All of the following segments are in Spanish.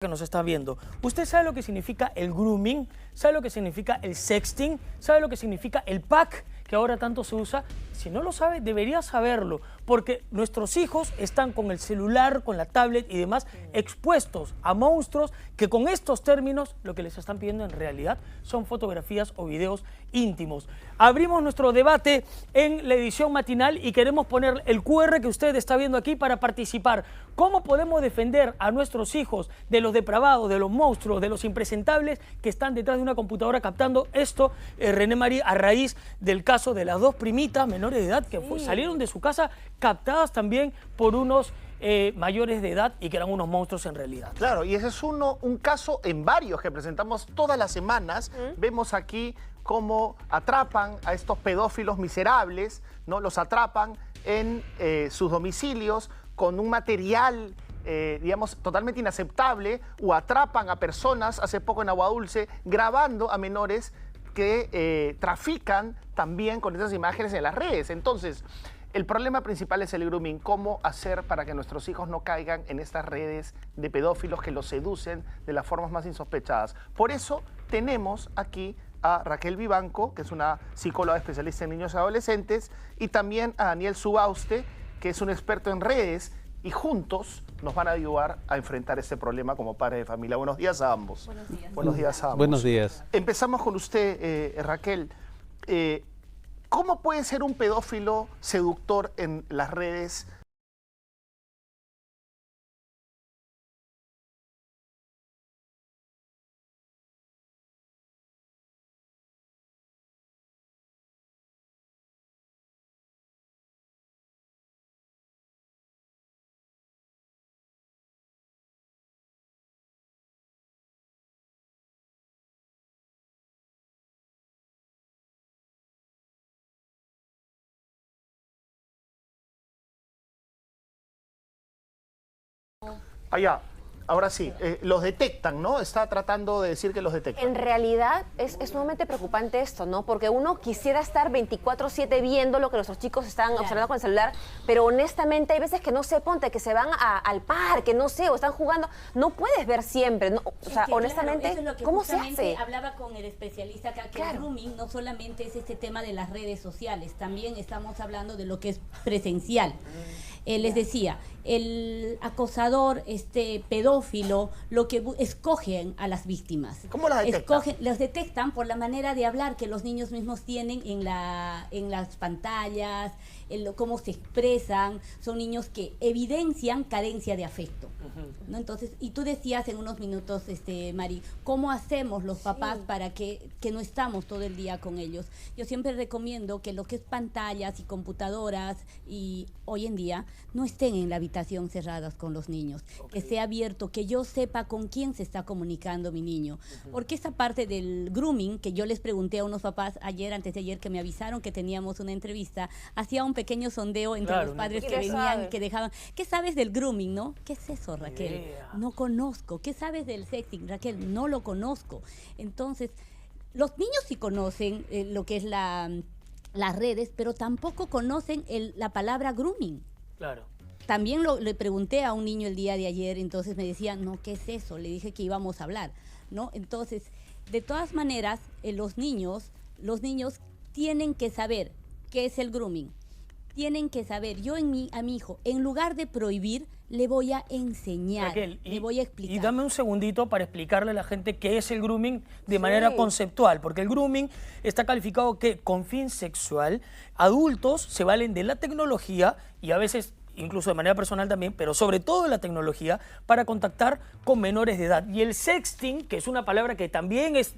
que nos está viendo, ¿usted sabe lo que significa el grooming? ¿Sabe lo que significa el sexting? ¿Sabe lo que significa el pack, que ahora tanto se usa? Si no lo sabe, debería saberlo, porque nuestros hijos están con el celular, con la tablet y demás, expuestos a monstruos que con estos términos lo que les están pidiendo en realidad son fotografías o videos íntimos. Abrimos nuestro debate en la edición matinal y queremos poner el QR que usted está viendo aquí para participar. ¿Cómo podemos defender a nuestros hijos de los depravados, de los monstruos, de los impresentables que están detrás de una computadora captando esto, René María, a raíz del caso de las dos primitas menores de edad que salieron de su casa captadas también por unos mayores de edad y que eran unos monstruos en realidad? Claro, y ese es un caso en varios que presentamos todas las semanas. Vemos aquí cómo atrapan a estos pedófilos miserables, ¿no? Los atrapan en sus domicilios con un material, digamos, totalmente inaceptable, o atrapan a personas, hace poco en Agua Dulce, grabando a menores que trafican también con esas imágenes en las redes. Entonces, el problema principal es el grooming. ¿Cómo hacer para que nuestros hijos no caigan en estas redes de pedófilos que los seducen de las formas más insospechadas? Por eso tenemos aquí a Raquel Vivanco, que es una psicóloga especialista en niños y adolescentes, y también a Daniel Subauste, que es un experto en redes, y juntos nos van a ayudar a enfrentar este problema como padres de familia. Buenos días a ambos. Buenos días. Buenos días a ambos. Buenos días. Empezamos con usted, Raquel. ¿Cómo puede ser un pedófilo seductor en las redes? Allá, ahora sí, los detectan, ¿no? Está tratando de decir que los detectan. En realidad es sumamente preocupante esto, ¿no? Porque uno quisiera estar 24/7 viendo lo que nuestros chicos están observando con el celular, pero honestamente hay veces que no sé, ponte, que se van al parque, no sé, o están jugando. No puedes ver siempre, ¿no? O sea, honestamente, claro, eso es lo que ¿cómo se justamente hace? hablaba con el especialista acá, que Claro. el grooming no solamente es este tema de las redes sociales, también estamos hablando de lo que es presencial. Les decía, el acosador, pedófilo, lo que escogen a las víctimas. ¿Cómo las detectan? Los detectan por la manera de hablar que los niños mismos tienen en las pantallas, cómo se expresan. Son niños que evidencian carencia de afecto, ¿no? Entonces, y tú decías en unos minutos, Mari, ¿cómo hacemos los papás para que no estamos todo el día con ellos? Yo siempre recomiendo que lo que es pantallas y computadoras, y hoy en día, no estén en la habitación cerradas con los niños, que sea abierto, que yo sepa con quién se está comunicando mi niño, porque esa parte del grooming, que yo les pregunté a unos papás ayer, antes de ayer, que me avisaron que teníamos una entrevista, hacía un pequeño sondeo entre los padres que venían y que dejaban, ¿qué sabes del grooming, no? ¿Qué es eso, Raquel? No conozco. ¿Qué sabes del sexting, Raquel? No lo conozco. Entonces, los niños sí conocen lo que es las redes, pero tampoco conocen la palabra grooming. Claro. También le pregunté a un niño el día de ayer, entonces me decía, no, ¿qué es eso? Le dije que íbamos a hablar, ¿no? Entonces, de todas maneras, los niños tienen que saber qué es el grooming. Tienen que saber, yo a mi hijo, en lugar de prohibir, le voy a enseñar, Raquel, le voy a explicar. Y dame un segundito para explicarle a la gente qué es el grooming de manera conceptual, porque el grooming está calificado que con fin sexual, adultos se valen de la tecnología y a veces incluso de manera personal también, pero sobre todo de la tecnología, para contactar con menores de edad. Y el sexting, que es una palabra que también es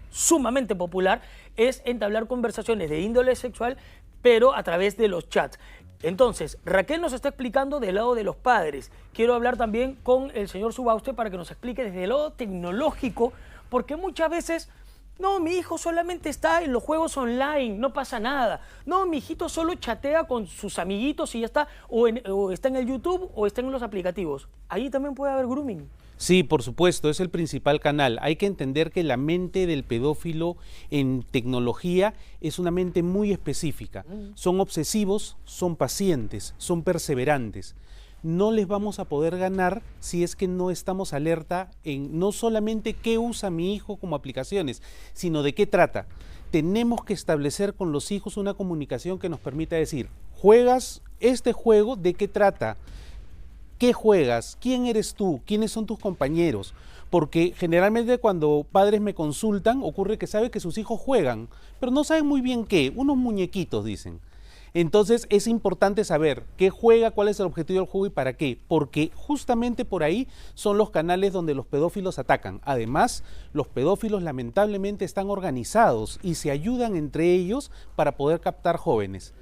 sumamente popular, es entablar conversaciones de índole sexual, pero a través de los chats. Entonces, Raquel nos está explicando del lado de los padres. Quiero hablar también con el señor Subauste para que nos explique desde el lado tecnológico, porque muchas veces, no, mi hijo solamente está en los juegos online, no pasa nada. No, mi hijito solo chatea con sus amiguitos y ya está, o está en el YouTube o está en los aplicativos. Ahí también puede haber grooming. Sí, por supuesto, es el principal canal. Hay que entender que la mente del pedófilo en tecnología es una mente muy específica. Son obsesivos, son pacientes, son perseverantes. no les vamos a poder ganar si es que no estamos alerta en no solamente qué usa mi hijo como aplicaciones, sino de qué trata. Tenemos que establecer con los hijos una comunicación que nos permita decir, ¿juegas este juego? ¿De qué trata? ¿Qué juegas? ¿Quién eres tú? ¿Quiénes son tus compañeros? Porque generalmente cuando padres me consultan, ocurre que saben que sus hijos juegan, pero no saben muy bien qué, unos muñequitos dicen. Entonces es importante saber qué juega, cuál es el objetivo del juego y para qué, porque justamente por ahí son los canales donde los pedófilos atacan. Además, los pedófilos lamentablemente están organizados y se ayudan entre ellos para poder captar jóvenes,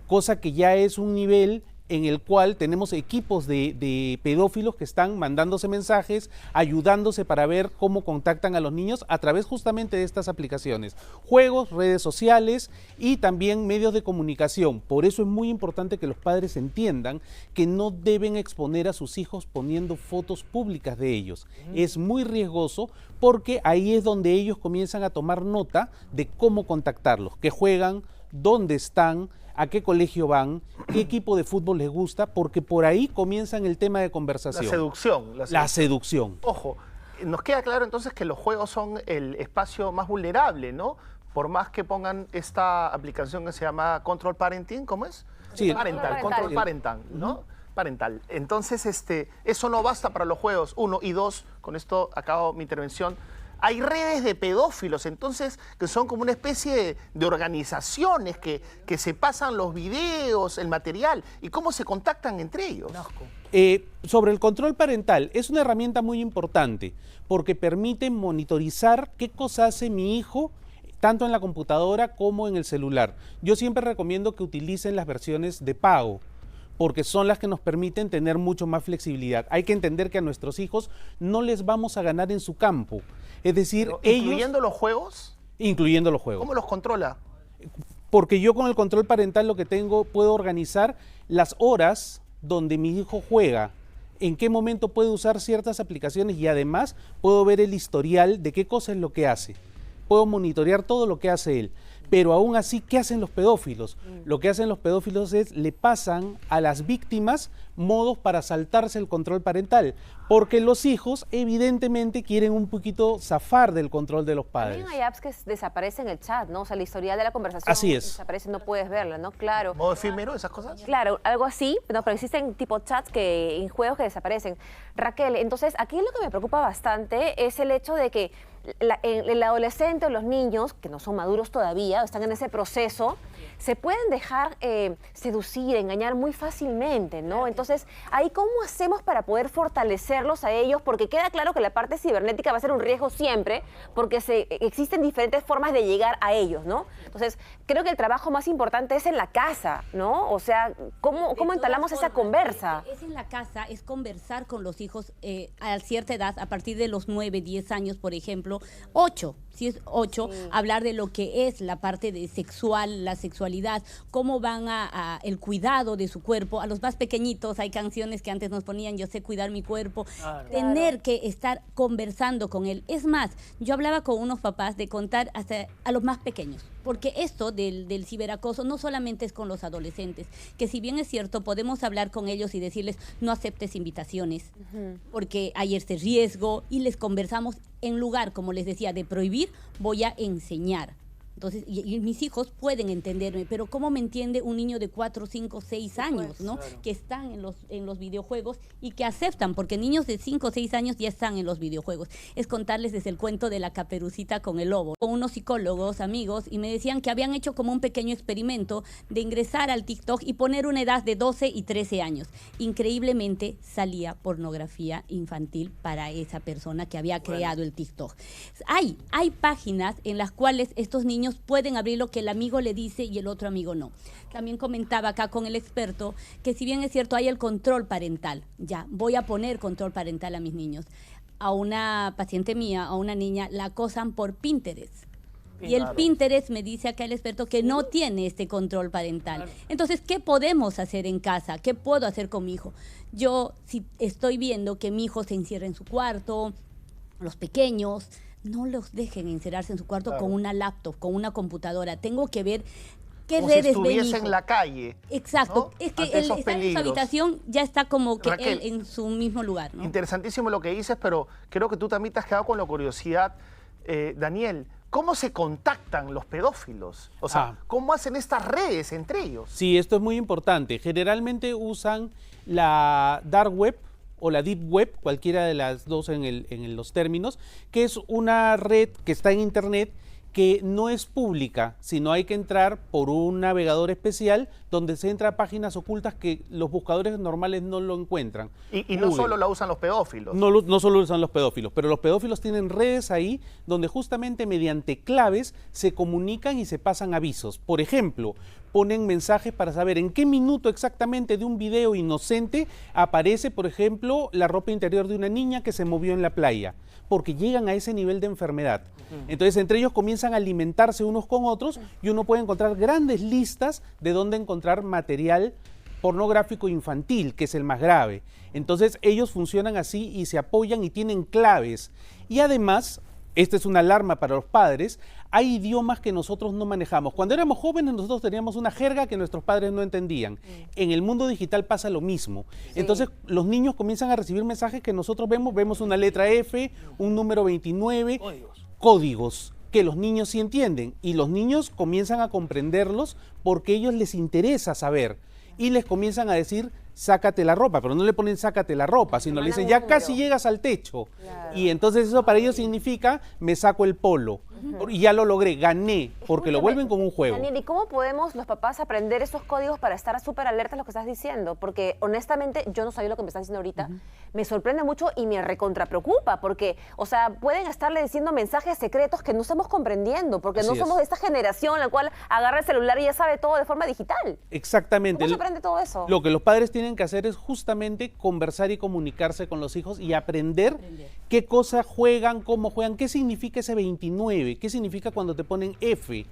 cosa que ya es un nivel en el cual tenemos equipos de pedófilos que están mandándose mensajes, ayudándose para ver cómo contactan a los niños a través justamente de estas aplicaciones. Juegos, redes sociales y también medios de comunicación. Por eso es muy importante que los padres entiendan que no deben exponer a sus hijos poniendo fotos públicas de ellos. Es muy riesgoso porque ahí es donde ellos comienzan a tomar nota de cómo contactarlos, qué juegan, dónde están, a qué colegio van, qué equipo de fútbol les gusta, porque por ahí comienzan el tema de conversación. La seducción. La seducción. Ojo, nos queda claro entonces que los juegos son el espacio más vulnerable, ¿no? Por más que pongan esta aplicación que se llama Control Parenting, ¿cómo es? Sí. Control Parental, ¿no? Parental. Entonces, eso no basta para los juegos, uno. Y dos, con esto acabo mi intervención, hay redes de pedófilos, entonces, que son como una especie de organizaciones que se pasan los videos, el material, y cómo se contactan entre ellos. Sobre el control parental, es una herramienta muy importante, porque permite monitorizar qué cosa hace mi hijo, tanto en la computadora como en el celular. Yo siempre recomiendo que utilicen las versiones de pago, porque son las que nos permiten tener mucho más flexibilidad. Hay que entender que a nuestros hijos no les vamos a ganar en su campo. Es decir, Pero, ellos... ¿incluyendo los juegos? Incluyendo los juegos. ¿Cómo los controla? Porque yo con el control parental lo que tengo, puedo organizar las horas donde mi hijo juega, en qué momento puede usar ciertas aplicaciones y además puedo ver el historial de qué cosa es lo que hace. Puedo monitorear todo lo que hace él. Pero aún así, ¿qué hacen los pedófilos? Lo que hacen los pedófilos es, le pasan a las víctimas modos para saltarse el control parental, porque los hijos evidentemente quieren un poquito zafar del control de los padres. También hay apps que desaparecen el chat, ¿no? O sea, la historial de la conversación Así es. desaparece, no puedes verla, ¿no? Claro. ¿Modo efímero, esas cosas? Claro, algo así, no, pero existen tipo chats en juegos que desaparecen. Raquel, entonces aquí lo que me preocupa bastante es el hecho de que el adolescente o los niños, que no son maduros todavía, están en ese proceso, se pueden dejar seducir, engañar muy fácilmente, ¿no? Entonces, ahí ¿cómo hacemos para poder fortalecerlos a ellos? Porque queda claro que la parte cibernética va a ser un riesgo siempre, porque existen diferentes formas de llegar a ellos, ¿no? Entonces, creo que el trabajo más importante es en la casa, ¿no? O sea, ¿cómo entalamos esa conversa? Es en la casa, es conversar con los hijos a cierta edad, a partir de los 9, 10 años, por ejemplo, 8, si es 8, sí. Hablar de lo que es la parte de sexual, la sexualidad, cómo van el cuidado de su cuerpo. A los más pequeñitos hay canciones que antes nos ponían, yo sé cuidar mi cuerpo, tener que estar conversando con él. Es más, yo hablaba con unos papás de contar hasta a los más pequeños, porque esto del ciberacoso no solamente es con los adolescentes, que si bien es cierto, podemos hablar con ellos y decirles, no aceptes invitaciones, porque hay este riesgo, y les conversamos en lugar, como les decía, de prohibir, voy a enseñar. Entonces, y mis hijos pueden entenderme, pero ¿cómo me entiende un niño de 4, 5, 6 años, ¿no? Claro. Que están en los videojuegos y que aceptan, porque niños de 5 o 6 años ya están en los videojuegos. Es contarles desde el cuento de la Caperucita con el lobo. Con unos psicólogos, amigos, y me decían que habían hecho como un pequeño experimento de ingresar al TikTok y poner una edad de 12 y 13 años. Increíblemente salía pornografía infantil para esa persona que había creado el TikTok. Hay páginas en las cuales estos niños pueden abrir lo que el amigo le dice y el otro amigo no. También comentaba acá con el experto que si bien es cierto hay el control parental, ya voy a poner control parental a mis niños. A una paciente mía, a una niña, la acosan por Pinterest. Y el Pinterest me dice acá el experto que no tiene este control parental. Entonces, ¿qué podemos hacer en casa? ¿Qué puedo hacer con mi hijo? Yo, si estoy viendo que mi hijo se encierra en su cuarto, los pequeños, no los dejen encerrarse en su cuarto con una laptop, con una computadora. Tengo que ver ¿Qué como si redes ve mi estuviese hijo? en la calle. Exacto, ¿no? es que Ante él esos está en su peligros. habitación, ya está como que Raquel, él en su mismo lugar, ¿no? Interesantísimo lo que dices, pero creo que tú también te has quedado con la curiosidad. Daniel, ¿cómo se contactan los pedófilos? O sea, ¿cómo hacen estas redes entre ellos? Sí, esto es muy importante. Generalmente usan la dark web o la deep web, cualquiera de las dos en los términos, que es una red que está en internet que no es pública, sino hay que entrar por un navegador especial donde se entra a páginas ocultas que los buscadores normales no lo encuentran. Y no solo la usan los pedófilos. No solo usan los pedófilos, pero los pedófilos tienen redes ahí donde justamente mediante claves se comunican y se pasan avisos. Por ejemplo, ponen mensajes para saber en qué minuto exactamente de un video inocente aparece, por ejemplo, la ropa interior de una niña que se movió en la playa, porque llegan a ese nivel de enfermedad. Entonces, entre ellos comienzan a alimentarse unos con otros y uno puede encontrar grandes listas de dónde encontrar material pornográfico infantil, que es el más grave. Entonces, ellos funcionan así y se apoyan y tienen claves. Y además, esta es una alarma para los padres, hay idiomas que nosotros no manejamos. Cuando éramos jóvenes nosotros teníamos una jerga que nuestros padres no entendían. En el mundo digital pasa lo mismo. Sí. Entonces los niños comienzan a recibir mensajes que nosotros vemos una letra F, un número 29, códigos que los niños sí entienden. Y los niños comienzan a comprenderlos porque a ellos les interesa saber. Y les comienzan a decir, sácate la ropa, pero no le ponen sácate la ropa, sino le dicen, ya casi llegas al techo. Claro. Y entonces eso para ellos significa, me saco el polo. Y ya lo logré, gané, porque lo vuelven como un juego. Daniel, ¿y cómo podemos los papás aprender esos códigos para estar súper alertas a lo que estás diciendo? Porque honestamente yo no sabía lo que me estás diciendo ahorita. Me sorprende mucho y me recontrapreocupa, porque, o sea, pueden estarle diciendo mensajes secretos que no estamos comprendiendo, porque no somos de esta generación la cual agarra el celular y ya sabe todo de forma digital. Exactamente. ¿Cómo se aprende todo eso? Lo que los padres tienen que hacer es justamente conversar y comunicarse con los hijos y aprender qué cosas juegan, cómo juegan, qué significa ese 29, qué significa cuando te ponen F,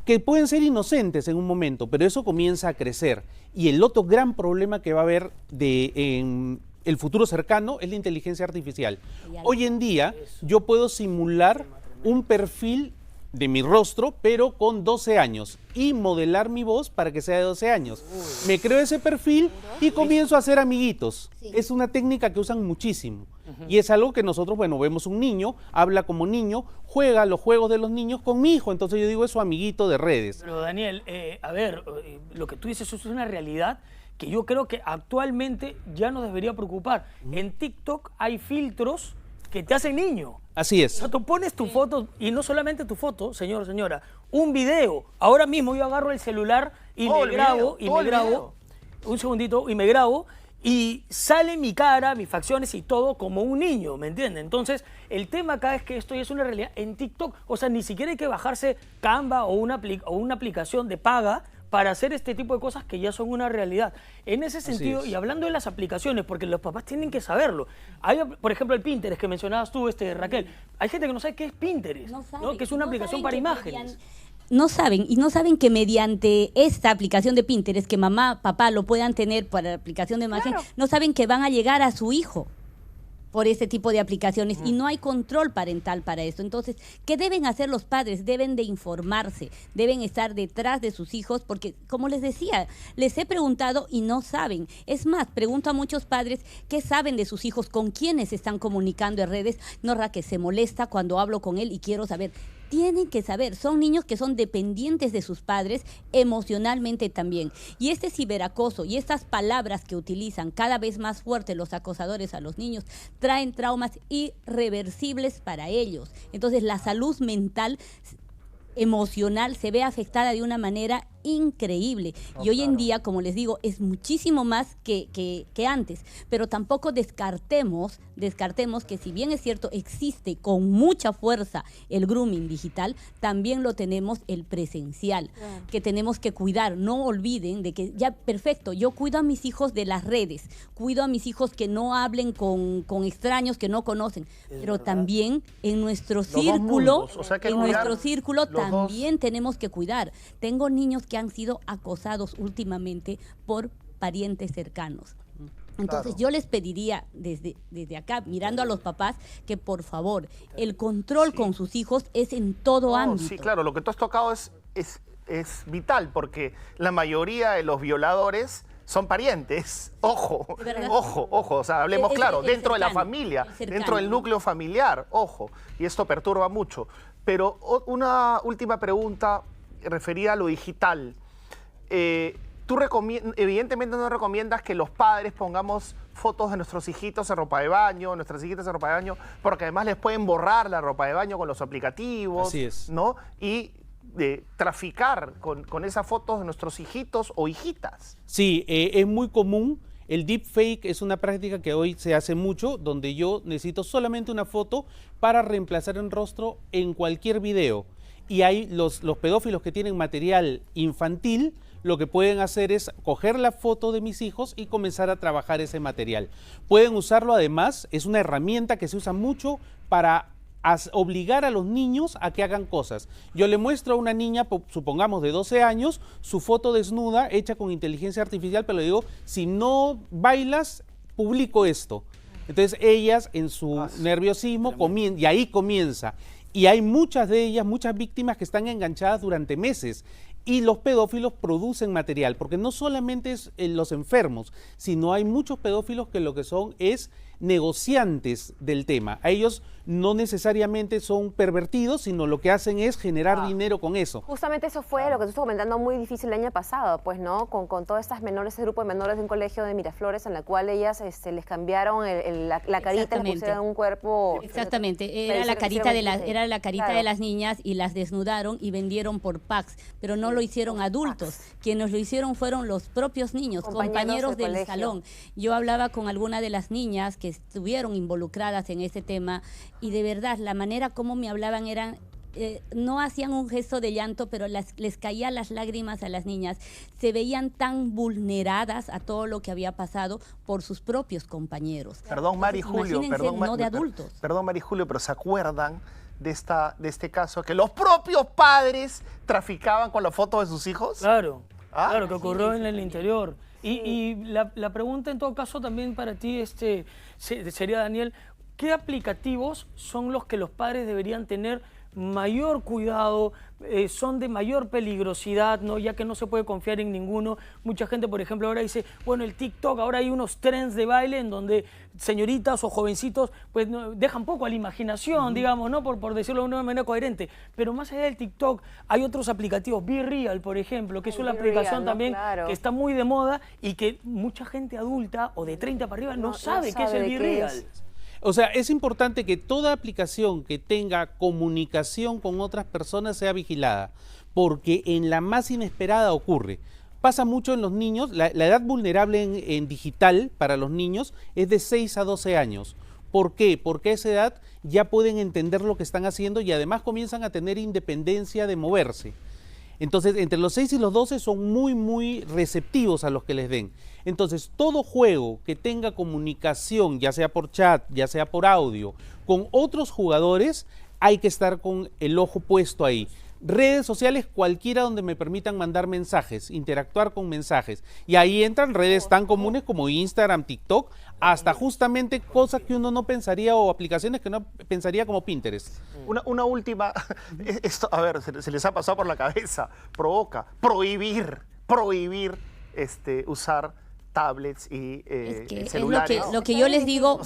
que pueden ser inocentes en un momento, pero eso comienza a crecer. Y el otro gran problema que va a haber en el futuro cercano es la inteligencia artificial. Hoy en día yo puedo simular un perfil de mi rostro, pero con 12 años, y modelar mi voz para que sea de 12 años. Me creo ese perfil y comienzo a hacer amiguitos. Es una técnica que usan muchísimo. Y es algo que nosotros, bueno, vemos un niño, habla como niño, juega los juegos de los niños con mi hijo, entonces yo digo, es su amiguito de redes. Pero Daniel, a ver, lo que tú dices es una realidad que yo creo que actualmente ya nos debería preocupar. En TikTok hay filtros que te hacen niño. Así es. O sea, tú pones tu foto, y no solamente tu foto, señor, señora, un video. Ahora mismo yo agarro el celular y me grabo, un segundito, y me grabo, y sale mi cara, mis facciones y todo como un niño, ¿me entiendes? Entonces, el tema acá es que esto ya es una realidad en TikTok. O sea, ni siquiera hay que bajarse Canva o una aplicación de paga para hacer este tipo de cosas que ya son una realidad. En ese sentido, y hablando de las aplicaciones, porque los papás tienen que saberlo. Hay, por ejemplo, el Pinterest que mencionabas tú, Raquel. Hay gente que no sabe qué es Pinterest, ¿no? Que es una aplicación para imágenes. No saben que mediante esta aplicación de Pinterest, que mamá, papá lo puedan tener para la aplicación de imagen, no saben que van a llegar a su hijo por este tipo de aplicaciones y no hay control parental para esto. Entonces, ¿qué deben hacer los padres? Deben de informarse, deben estar detrás de sus hijos porque, como les decía, les he preguntado y no saben. Es más, pregunto a muchos padres qué saben de sus hijos, con quiénes se están comunicando en redes. No, Raquel, se molesta cuando hablo con él y quiero saber. Tienen que saber, son niños que son dependientes de sus padres emocionalmente también. Y este ciberacoso y estas palabras que utilizan cada vez más fuertes los acosadores a los niños traen traumas irreversibles para ellos. Entonces la salud mental, emocional se ve afectada de una manera increíble. Y hoy en día, como les digo, es muchísimo más que antes. Pero tampoco descartemos que si bien es cierto, existe con mucha fuerza el grooming digital, también lo tenemos el presencial, que tenemos que cuidar. No olviden de que ya, perfecto, yo cuido a mis hijos de las redes, cuido a mis hijos que no hablen con extraños que no conocen, pero también en nuestro círculo, también tenemos que cuidar. Tengo niños que han sido acosados últimamente por parientes cercanos. Entonces yo les pediría desde acá, mirando a los papás, que por favor, el control con sus hijos es en todo ámbito. Sí, claro, lo que tú has tocado es es vital porque la mayoría de los violadores son parientes. Ojo, ¿verdad? ojo, ojo. O sea, hablemos claro, el dentro de la cercano, familia, el cercano. dentro del núcleo familiar, ojo. Y esto perturba mucho. Pero una última pregunta referida a lo digital. Tú evidentemente no recomiendas que los padres pongamos fotos de nuestros hijitos en ropa de baño, nuestras hijitas en ropa de baño, porque además les pueden borrar la ropa de baño con los aplicativos. Así es. ¿No? Y traficar con esas fotos de nuestros hijitos o hijitas. Sí, es muy común. El deepfake es una práctica que hoy se hace mucho, donde yo necesito solamente una foto para reemplazar el rostro en cualquier video. Y hay los pedófilos que tienen material infantil, lo que pueden hacer es coger la foto de mis hijos y comenzar a trabajar ese material. Pueden usarlo además, es una herramienta que se usa mucho para obligar a los niños a que hagan cosas. Yo le muestro a una niña, supongamos de 12 años, su foto desnuda hecha con inteligencia artificial, pero le digo, si no bailas, publico esto. Entonces ellas en su nerviosismo y ahí comienza. Y hay muchas de ellas, muchas víctimas que están enganchadas durante meses. Y los pedófilos producen material, porque no solamente es los enfermos, sino hay muchos pedófilos que lo que son es negociantes del tema. A ellos no necesariamente son pervertidos, sino lo que hacen es generar dinero con eso. Justamente eso fue lo que tú estás comentando, muy difícil el año pasado, pues, ¿no? Con todas estas menores, ese grupo de menores de un colegio de Miraflores, en la cual ellas les cambiaron la carita, les pusieron un cuerpo. Exactamente, era la carita de las niñas y las desnudaron y vendieron por packs, pero no lo hicieron adultos. Quienes lo hicieron fueron los propios niños, compañeros del salón. Yo hablaba con alguna de las niñas que estuvieron involucradas en ese tema y de verdad la manera como me hablaban eran no hacían un gesto de llanto, pero les caían las lágrimas a las niñas. Se veían tan vulneradas a todo lo que había pasado por sus propios compañeros. Perdón, Mari Julio, no de adultos. Perdón, Mari Julio, pero ¿se acuerdan de este caso que los propios padres traficaban con las fotos de sus hijos? Claro, claro, que ocurrió en el interior. Y la pregunta en todo caso también para ti sería, Daniel, ¿qué aplicativos son los que los padres deberían tener mayor cuidado, son de mayor peligrosidad, ¿no? Ya que no se puede confiar en ninguno? Mucha gente, por ejemplo, ahora dice, bueno, el TikTok, ahora hay unos trends de baile en donde señoritas o jovencitos pues dejan poco a la imaginación, digamos, ¿no? Por decirlo de una manera coherente. Pero más allá del TikTok, hay otros aplicativos, BeReal, por ejemplo, que es una aplicación también que está muy de moda y que mucha gente adulta o de 30 para arriba no sabe qué es el BeReal. O sea, es importante que toda aplicación que tenga comunicación con otras personas sea vigilada, porque en la más inesperada ocurre. Pasa mucho en los niños, la edad vulnerable en digital para los niños es de 6 a 12 años. ¿Por qué? Porque a esa edad ya pueden entender lo que están haciendo y además comienzan a tener independencia de moverse. Entonces, entre los 6 y los 12 son muy receptivos a los que les den. Entonces, todo juego que tenga comunicación, ya sea por chat, ya sea por audio, con otros jugadores, hay que estar con el ojo puesto ahí. Redes sociales, cualquiera donde me permitan mandar mensajes, interactuar con mensajes. Y ahí entran redes tan comunes como Instagram, TikTok, hasta justamente cosas que uno no pensaría o aplicaciones que no pensaría como Pinterest. Una última, esto, a ver, se les ha pasado por la cabeza, prohibir usar tablets y celulares. Es lo que yo les digo,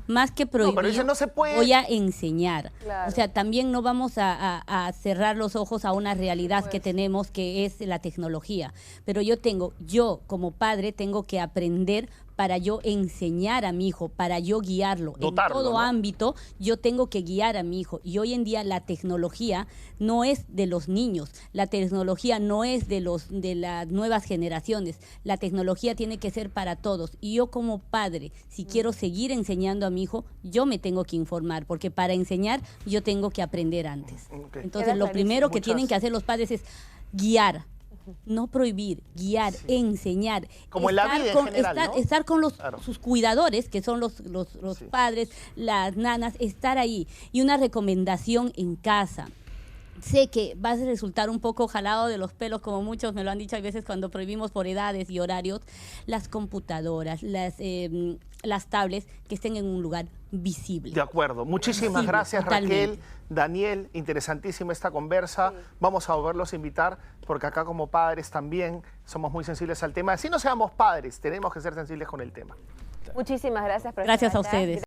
más que prohibir, pero eso no se puede. voy a enseñar. Claro. O sea, también no vamos a cerrar los ojos a una realidad que tenemos, que es la tecnología. Pero yo como padre tengo que aprender para yo enseñar a mi hijo, para yo guiarlo. Dotarlo, en todo ¿no? ámbito, yo tengo que guiar a mi hijo. Y hoy en día la tecnología no es de los niños, la tecnología no es de las nuevas generaciones. La tecnología tiene que ser para todos. Y yo como padre, si quiero seguir enseñando a mi hijo, yo me tengo que informar, porque para enseñar yo tengo que aprender antes. Okay. Entonces, lo primero que tienen que hacer los padres es guiar. No prohibir, guiar, enseñar. Como en la vida en general, ¿no? Estar con sus cuidadores, que son los padres, las nanas, estar ahí. Y una recomendación en casa. sé que va a resultar un poco jalado de los pelos, como muchos me lo han dicho a veces cuando prohibimos por edades y horarios, las computadoras, las tablets que estén en un lugar visible. De acuerdo. Muchísimas Visible, gracias, totalmente. Raquel, Daniel. Interesantísima esta conversa. Vamos a volverlos a invitar porque acá como padres también somos muy sensibles al tema. Si no seamos padres, tenemos que ser sensibles con el tema. Muchísimas gracias, profesora. Gracias a ustedes.